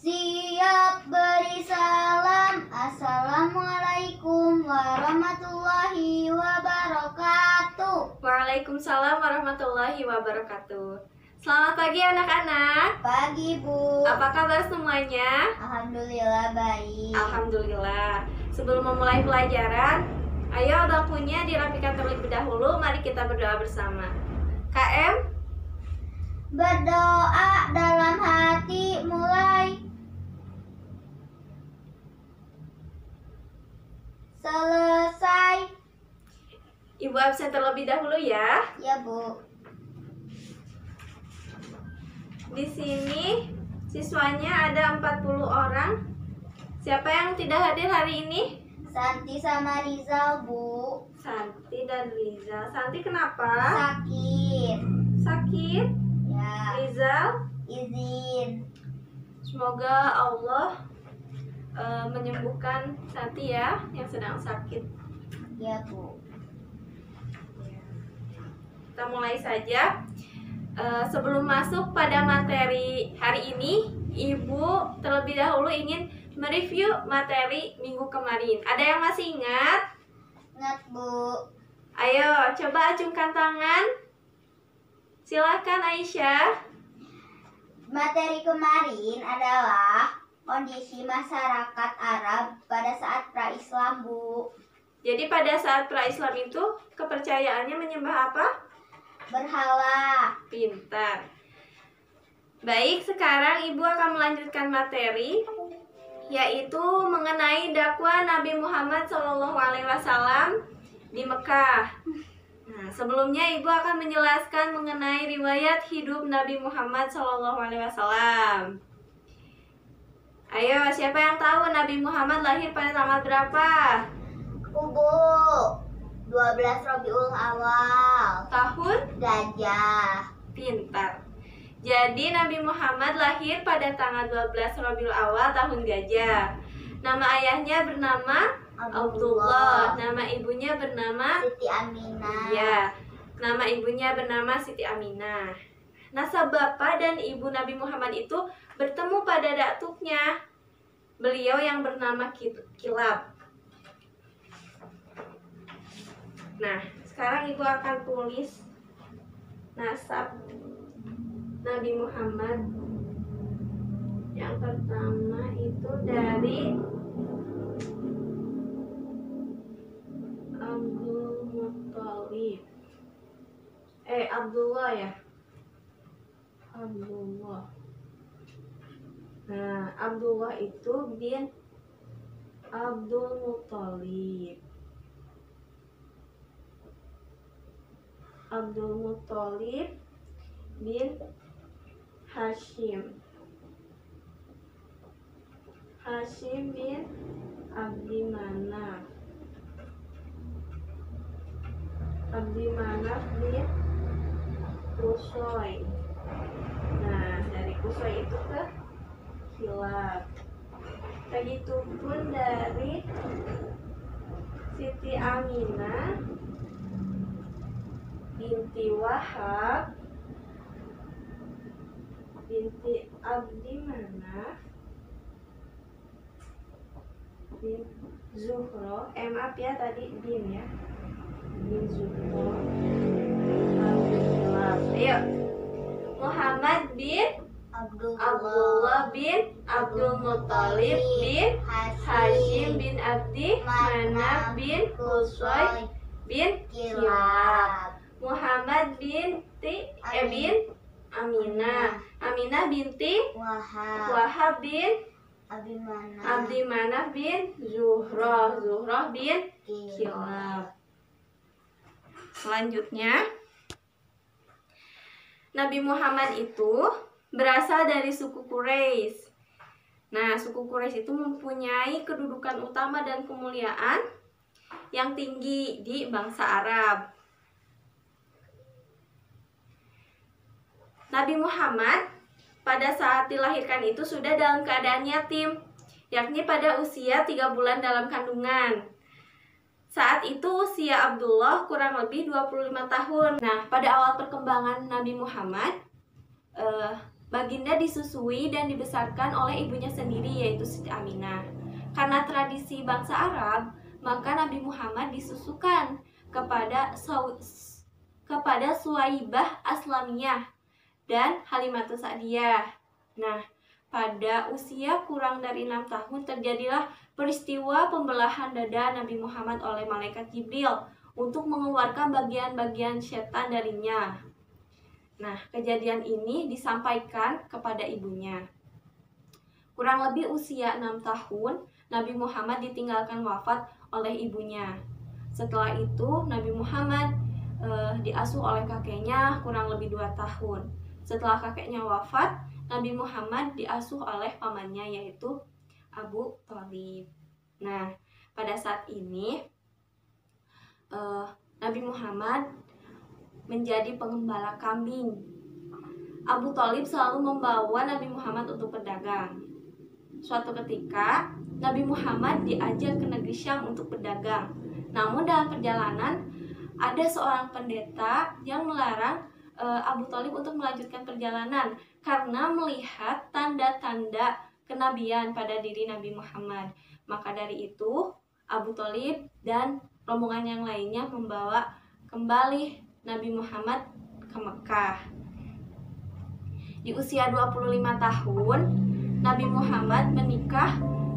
Siap beri salam. Assalamualaikum warahmatullahi wabarakatuh. Waalaikumsalam warahmatullahi wabarakatuh. Selamat pagi anak-anak. Pagi, Bu. Apa kabar semuanya? Alhamdulillah baik. Alhamdulillah. Sebelum memulai pelajaran, ayo bangkunya dirapikan terlebih dahulu. Mari kita berdoa bersama. KM, Berdoa dalam hati mulai. Selesai. Ibu absen terlebih dahulu ya. Ya, Bu. Di sini siswanya ada 40 orang. Siapa yang tidak hadir hari ini? Santi sama Rizal, Bu. Santi dan Rizal. Santi kenapa? Sakit. Sakit. Ya, Rizal, izin. semoga Allah menyembuhkan Santi ya yang sedang sakit. Ya, Bu. Kita mulai saja. Sebelum masuk pada materi hari ini, Ibu terlebih dahulu ingin mereview materi minggu kemarin. Ada yang masih ingat? Ingat, Bu. Ayo, coba acungkan tangan. Silakan Aisyah. Materi kemarin adalah kondisi masyarakat Arab pada saat pra-Islam, Bu. Jadi pada saat pra-Islam itu kepercayaannya menyembah apa? Berhala. Pintar. Baik, sekarang Ibu akan melanjutkan materi, yaitu mengenai dakwah Nabi Muhammad SAW di Mekah. Nah, sebelumnya Ibu akan menjelaskan mengenai riwayat hidup Nabi Muhammad SAW. Ayo, siapa yang tahu Nabi Muhammad lahir pada tanggal berapa? Bu, 12 Rabiul Awal. Tahun? Gajah. Pintar. Jadi Nabi Muhammad lahir pada tanggal 12 Rabiul Awal tahun Gajah. Nama ayahnya bernama Abdullah. Nama ibunya bernama Siti Aminah. Ya, nama ibunya bernama Siti Aminah. Nasab bapak dan ibu Nabi Muhammad itu bertemu pada datuknya. Beliau yang bernama Kilab. Nah, sekarang ibu akan tulis nasab Nabi Muhammad. Yang pertama itu dari Abdul Muttalib. Abdullah ya. Abdullah. Nah, Abdullah itu bin Abdul Muttalib. Abdul Muttalib bin Hashim. Hashim bin Abdi Manaf. Abdi Manaf bin Qusay. Nah, dari Qusay itu ke Kilab. Begitupun dari Siti Aminah binti Wahab binti Abdi Manaf bin Zuhro. Maaf ya tadi bin ya. Bin Zuhro. Ayo. Muhammad bin Abdullah bin Abdul Muttalib bin Hashim bin Abdi Manaf bin Qusay bin Kilab. Muhammad binti bin Aminah. Aminah binti Wahab bin Abdi Manaf bin Zuhroh. Zuhroh bin Kilab. Selanjutnya, Nabi Muhammad itu berasal dari suku Quraisy. Nah, suku Quraisy itu mempunyai kedudukan utama dan kemuliaan yang tinggi di bangsa Arab. Nabi Muhammad pada saat dilahirkan itu sudah dalam keadaan yatim, yakni pada usia 3 bulan dalam kandungan. Saat itu usia Abdullah kurang lebih 25 tahun. Nah, pada awal perkembangan Nabi Muhammad, Baginda disusui dan dibesarkan oleh ibunya sendiri, yaitu Siti Aminah. Karena tradisi bangsa Arab, maka Nabi Muhammad disusukan kepada Suwaibah Aslamiyah dan Halimatus Sa'diyah. Nah, pada usia kurang dari 6 tahun terjadilah peristiwa pembelahan dada Nabi Muhammad oleh malaikat Jibril untuk mengeluarkan bagian-bagian setan darinya. Nah, kejadian ini disampaikan kepada ibunya. Kurang lebih usia 6 tahun, Nabi Muhammad ditinggalkan wafat oleh ibunya. Setelah itu, Nabi Muhammad diasuh oleh kakeknya kurang lebih 2 tahun. Setelah kakeknya wafat, Nabi Muhammad diasuh oleh pamannya, yaitu Abu Thalib. Nah, pada saat ini Nabi Muhammad menjadi pengembala kambing. Abu Thalib selalu membawa Nabi Muhammad untuk berdagang. Suatu ketika, Nabi Muhammad diajak ke negeri Syam untuk berdagang. Namun dalam perjalanan, ada seorang pendeta yang melarang Abu Thalib untuk melanjutkan perjalanan karena melihat tanda-tanda kenabian pada diri Nabi Muhammad. Maka dari itu, Abu Thalib dan rombongan yang lainnya membawa kembali Nabi Muhammad ke Mekah. Di usia 25 tahun, Nabi Muhammad menikah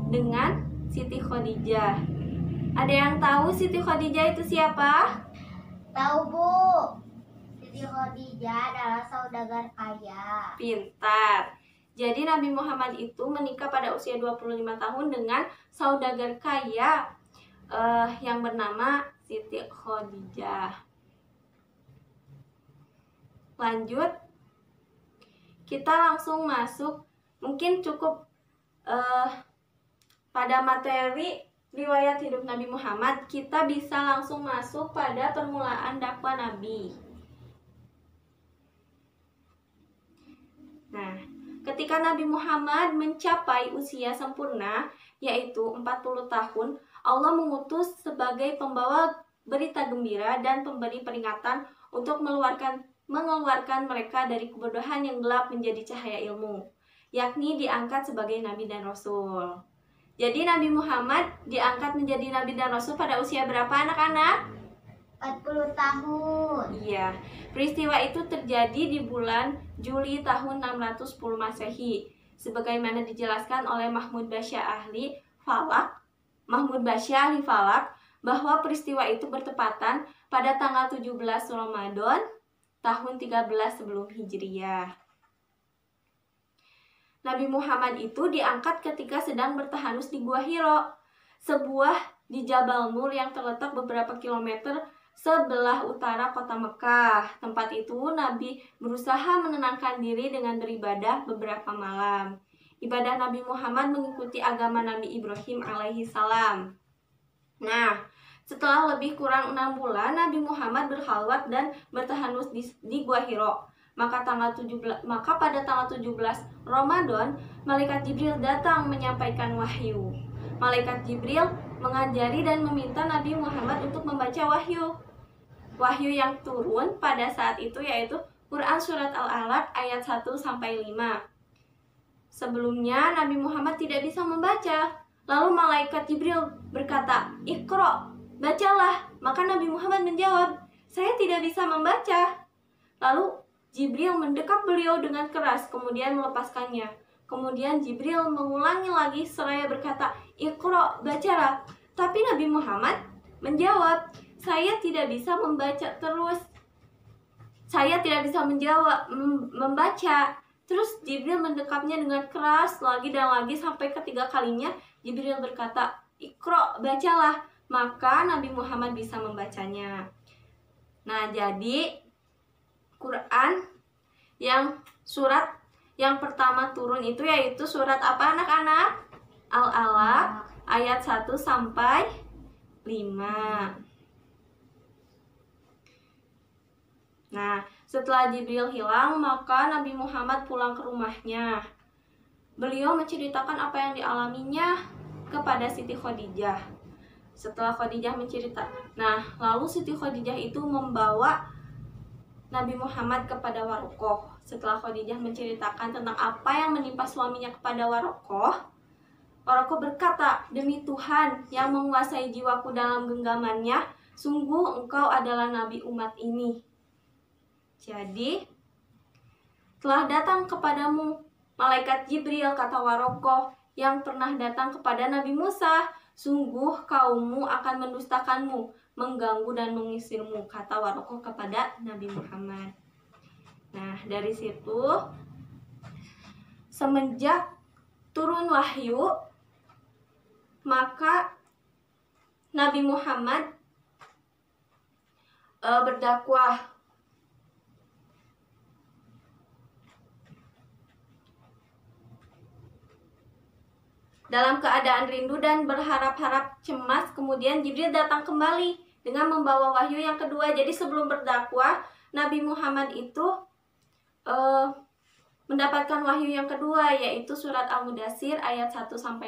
dengan Siti Khadijah. Ada yang tahu Siti Khadijah itu siapa? Tahu, Bu. Siti Khadijah adalah saudagar kaya. Pintar. Jadi Nabi Muhammad itu menikah pada usia 25 tahun dengan saudagar kaya yang bernama Siti Khadijah. Lanjut, kita langsung masuk. Mungkin cukup pada materi riwayat hidup Nabi Muhammad. Kita bisa langsung masuk pada permulaan dakwah Nabi. Nah, ketika Nabi Muhammad mencapai usia sempurna, yaitu 40 tahun, Allah mengutus sebagai pembawa berita gembira dan pemberi peringatan untuk mengeluarkan mereka dari kebodohan yang gelap menjadi cahaya ilmu, yakni diangkat sebagai Nabi dan Rasul. Jadi Nabi Muhammad diangkat menjadi Nabi dan Rasul pada usia berapa, anak-anak? 40 tahun. Iya, peristiwa itu terjadi di bulan Juli tahun 610 Masehi, sebagaimana dijelaskan oleh Mahmud Basyah ahli Falak, bahwa peristiwa itu bertepatan pada tanggal 17 Ramadan tahun 13 sebelum Hijriyah. Nabi Muhammad itu diangkat ketika sedang bertahanus di Gua Hiro, sebuah di Jabal Nur yang terletak beberapa kilometer sebelah utara kota Mekah. Tempat itu Nabi berusaha menenangkan diri dengan beribadah beberapa malam. Ibadah Nabi Muhammad mengikuti agama Nabi Ibrahim alaihi salam. Nah, setelah lebih kurang 6 bulan, Nabi Muhammad berkhalwat dan bertahanus di Gua Hiro. Maka pada tanggal 17 Ramadan, Malaikat Jibril datang menyampaikan wahyu. Malaikat Jibril mengajari dan meminta Nabi Muhammad untuk membaca wahyu. Wahyu yang turun pada saat itu yaitu Quran Surat Al-Alaq ayat 1-5. Sebelumnya Nabi Muhammad tidak bisa membaca. Lalu Malaikat Jibril berkata, "Iqra, bacalah." Maka Nabi Muhammad menjawab, "Saya tidak bisa membaca." Lalu Jibril mendekap beliau dengan keras, kemudian melepaskannya. Kemudian Jibril mengulangi lagi seraya berkata, "Iqra, bacalah." Tapi Nabi Muhammad menjawab, "Saya tidak bisa membaca terus. Saya tidak bisa membaca." Terus Jibril mendekapnya dengan keras lagi dan lagi sampai ketiga kalinya Jibril berkata, "Iqra, bacalah." Maka Nabi Muhammad bisa membacanya. Nah, jadi Quran yang surat yang pertama turun itu yaitu surat apa, anak-anak? Al-Alaq ayat 1-5. Nah, setelah Jibril hilang, maka Nabi Muhammad pulang ke rumahnya. Beliau menceritakan apa yang dialaminya kepada Siti Khadijah. Setelah Khadijah menceritakan, lalu Siti Khadijah itu membawa Nabi Muhammad kepada Warukoh, setelah Khadijah menceritakan tentang apa yang menimpa suaminya kepada Warokoh, Warokoh berkata, "Demi Tuhan yang menguasai jiwaku dalam genggamannya, sungguh engkau adalah nabi umat ini." Jadi, telah datang kepadamu malaikat Jibril, kata Warokoh, yang pernah datang kepada Nabi Musa. Sungguh kaummu akan mendustakanmu, mengganggu dan mengusirmu, kata Warokoh kepada Nabi Muhammad. Nah, dari situ semenjak turun wahyu, maka Nabi Muhammad berdakwah dalam keadaan rindu dan berharap-harap cemas. Kemudian Jibril datang kembali dengan membawa wahyu yang kedua. Jadi sebelum berdakwah, Nabi Muhammad itu mendapatkan wahyu yang kedua, yaitu surat Al-Mudaththir ayat 1-7.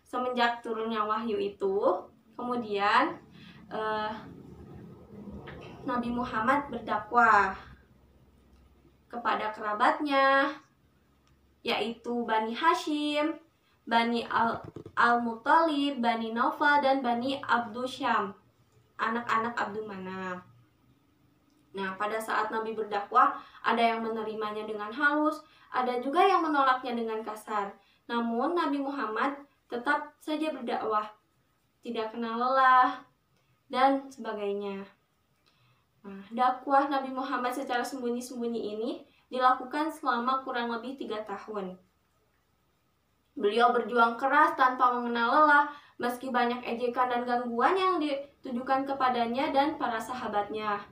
Semenjak turunnya wahyu itu, kemudian Nabi Muhammad berdakwah kepada kerabatnya, yaitu Bani Hashim, Bani Al-Muttalib, Bani Naufal, dan Bani Abdusyam, anak-anak Abdul Manaf. Nah, pada saat Nabi berdakwah, ada yang menerimanya dengan halus, ada juga yang menolaknya dengan kasar. Namun, Nabi Muhammad tetap saja berdakwah, tidak kenal lelah, dan sebagainya. Nah, dakwah Nabi Muhammad secara sembunyi-sembunyi ini dilakukan selama kurang lebih 3 tahun. Beliau berjuang keras tanpa mengenal lelah, meski banyak ejekan dan gangguan yang ditujukan kepadanya dan para sahabatnya.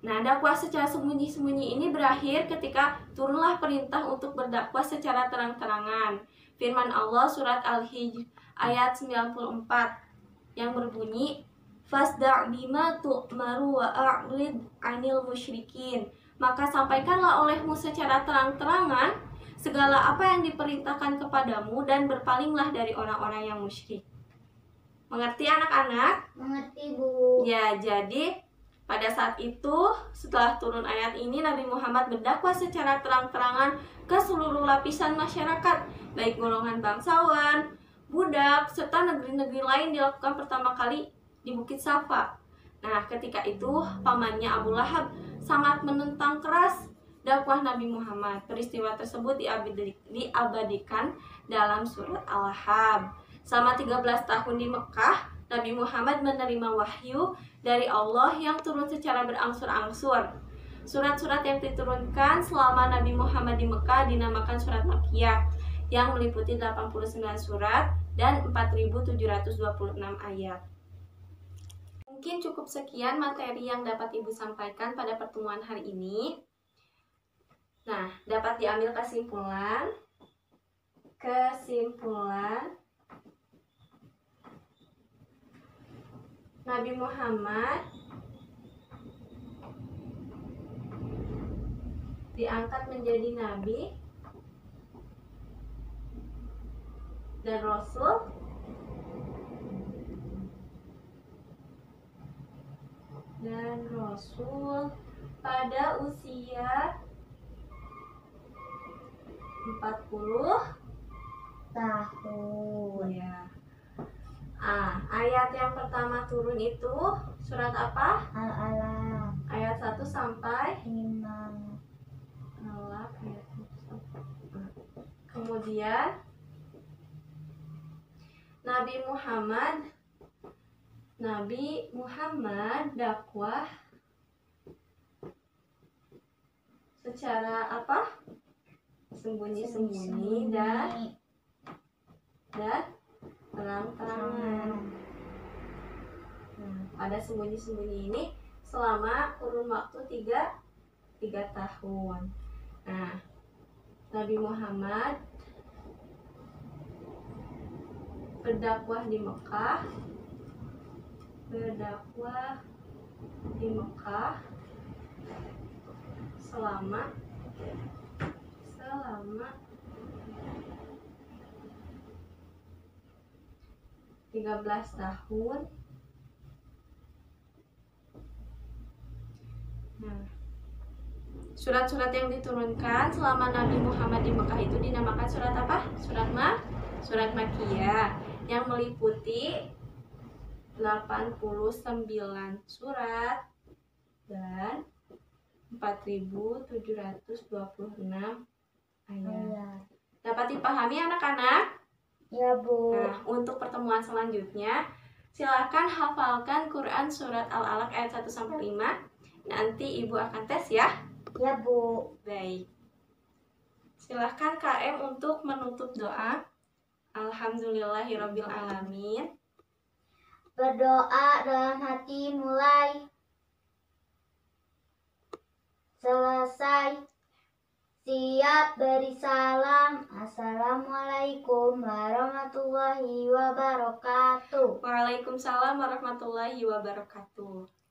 Nah, dakwah secara sembunyi-sembunyi ini berakhir ketika turunlah perintah untuk berdakwah secara terang-terangan. Firman Allah surat Al-Hijr ayat 94 yang berbunyi, "Fasda' bima tu'maru wa a'rid 'anil musyrikin." Maka sampaikanlah olehmu secara terang-terangan segala apa yang diperintahkan kepadamu dan berpalinglah dari orang-orang yang musyrik. Mengerti anak-anak? Mengerti, Bu. Ya, jadi pada saat itu, setelah turun ayat ini, Nabi Muhammad berdakwah secara terang-terangan ke seluruh lapisan masyarakat, baik golongan bangsawan, budak, serta negeri-negeri lain. Dilakukan pertama kali di Bukit Safa. Nah, ketika itu pamannya Abu Lahab sangat menentang keras dakwah Nabi Muhammad. Peristiwa tersebut diabadikan dalam surat Al-Lahab. Selama 13 tahun di Mekah, Nabi Muhammad menerima wahyu dari Allah yang turun secara berangsur-angsur. Surat-surat yang diturunkan selama Nabi Muhammad di Mekah dinamakan surat Makkiyah, yang meliputi 89 surat dan 4.726 ayat. Mungkin cukup sekian materi yang dapat Ibu sampaikan pada pertemuan hari ini. Nah, dapat diambil kesimpulan. Nabi Muhammad diangkat menjadi nabi dan rasul pada usia 40 tahun. ya. Ayat yang pertama turun itu surat apa? Al-Alaq Ayat 1 sampai 5. Al-Alaq ayat 1 sampai 5. Kemudian Nabi Muhammad dakwah secara apa? Sembunyi-sembunyi dan terang-terangan. Nah, pada sembunyi-sembunyi ini selama kurun waktu 3 tahun. Nah, Nabi Muhammad berdakwah di Mekah selama 13 tahun. Nah, Surat-surat yang diturunkan selama Nabi Muhammad di Mekah itu dinamakan surat apa? Surat Makkiyah, yang meliputi 89 surat dan 4.726 ayat. Dapat dipahami anak-anak? Ya, Bu. Nah, untuk pertemuan selanjutnya, silakan hafalkan Quran surat Al-Alaq ayat 1-5. Nanti Ibu akan tes ya. Ya, Bu. Baik. Silahkan KM untuk menutup doa. Alhamdulillahirabbil alamin. Berdoa dalam hati mulai selesai. Siap beri salam. Assalamualaikum warahmatullahi wabarakatuh. Waalaikumsalam warahmatullahi wabarakatuh.